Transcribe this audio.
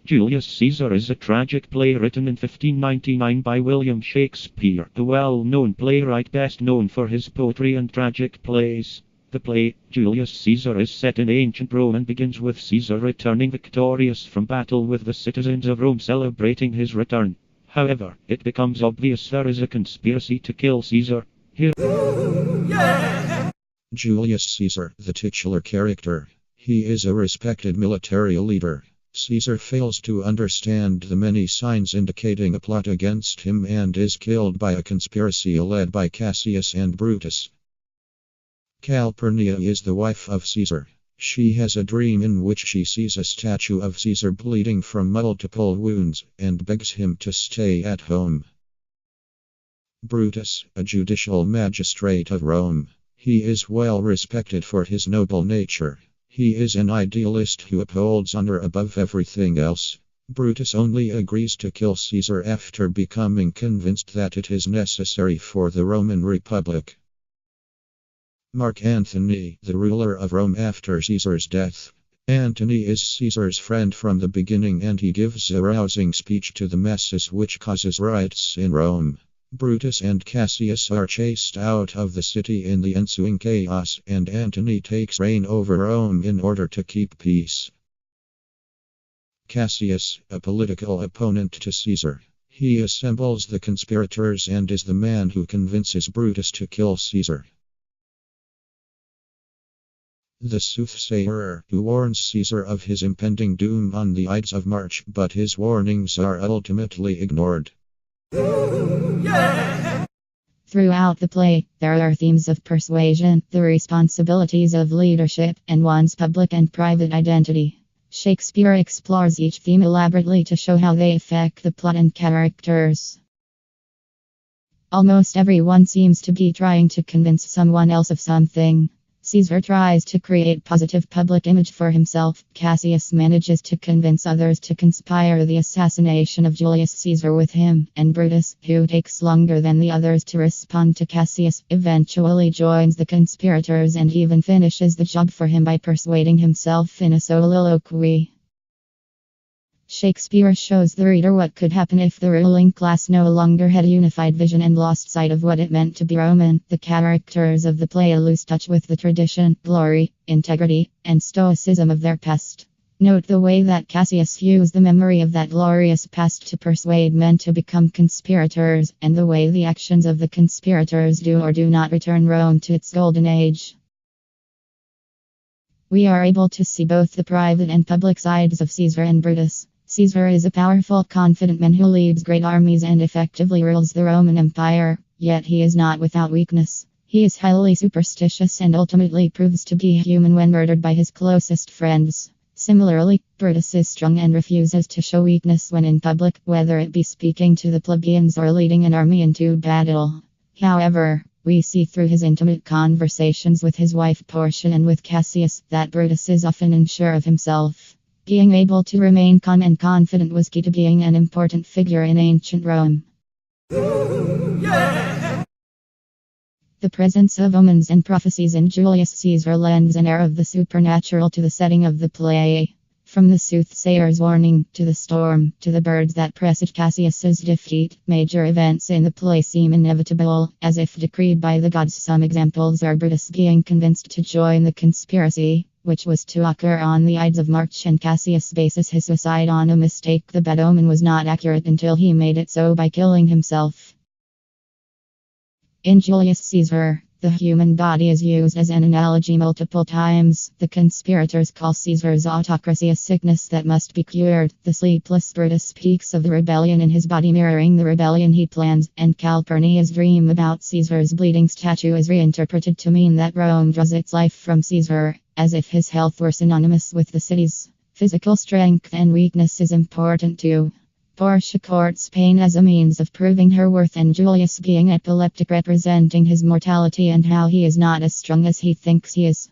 Julius Caesar is a tragic play written in 1599 by William Shakespeare, the well-known playwright best known for his poetry and tragic plays. The play, Julius Caesar, is set in ancient Rome and begins with Caesar returning victorious from battle with the citizens of Rome celebrating his return. However, it becomes obvious there is a conspiracy to kill Caesar. Here Julius Caesar, the titular character. He is a respected military leader. Caesar fails to understand the many signs indicating a plot against him and is killed by a conspiracy led by Cassius and Brutus. Calpurnia is the wife of Caesar. She has a dream in which she sees a statue of Caesar bleeding from multiple wounds and begs him to stay at home. Brutus, a judicial magistrate of Rome. He is well respected for his noble nature. He is an idealist who upholds honor above everything else. Brutus only agrees to kill Caesar after becoming convinced that it is necessary for the Roman Republic. Mark Antony, the ruler of Rome after Caesar's death. Antony is Caesar's friend from the beginning and he gives a rousing speech to the masses which causes riots in Rome. Brutus and Cassius are chased out of the city in the ensuing chaos, and Antony takes reign over Rome in order to keep peace. Cassius, a political opponent to Caesar. He assembles the conspirators and is the man who convinces Brutus to kill Caesar. The soothsayer, who warns Caesar of his impending doom on the Ides of March, but his warnings are ultimately ignored. Throughout the play, there are themes of persuasion, the responsibilities of leadership, and one's public and private identity. Shakespeare explores each theme elaborately to show how they affect the plot and characters. Almost everyone seems to be trying to convince someone else of something. Caesar tries to create positive public image for himself. Cassius manages to convince others to conspire the assassination of Julius Caesar with him, and Brutus, who takes longer than the others to respond to Cassius, eventually joins the conspirators and even finishes the job for him by persuading himself in a soliloquy. Shakespeare shows the reader what could happen if the ruling class no longer had a unified vision and lost sight of what it meant to be Roman. The characters of the play lose touch with the tradition, glory, integrity, and stoicism of their past. Note the way that Cassius used the memory of that glorious past to persuade men to become conspirators, and the way the actions of the conspirators do or do not return Rome to its golden age. We are able to see both the private and public sides of Caesar and Brutus. Caesar is a powerful, confident man who leads great armies and effectively rules the Roman Empire, yet he is not without weakness. He is highly superstitious and ultimately proves to be human when murdered by his closest friends. Similarly, Brutus is strong and refuses to show weakness when in public, whether it be speaking to the plebeians or leading an army into battle. However, we see through his intimate conversations with his wife Portia and with Cassius that Brutus is often unsure of himself. Being able to remain calm and confident was key to being an important figure in ancient Rome. The presence of omens and prophecies in Julius Caesar lends an air of the supernatural to the setting of the play. From the soothsayer's warning, to the storm, to the birds that presage Cassius's defeat, major events in the play seem inevitable, as if decreed by the gods. Some examples are Brutus being convinced to join the conspiracy, which was to occur on the Ides of March, and Cassius bases his suicide on a mistake. The bad omen was not accurate until he made it so by killing himself. In Julius Caesar, the human body is used as an analogy multiple times. The conspirators call Caesar's autocracy a sickness that must be cured. The sleepless Brutus speaks of the rebellion in his body mirroring the rebellion he plans, and Calpurnia's dream about Caesar's bleeding statue is reinterpreted to mean that Rome draws its life from Caesar, as if his health were synonymous with the city's. Physical strength and weakness is important too. Portia courts pain as a means of proving her worth, and Julius being epileptic representing his mortality and how he is not as strong as he thinks he is.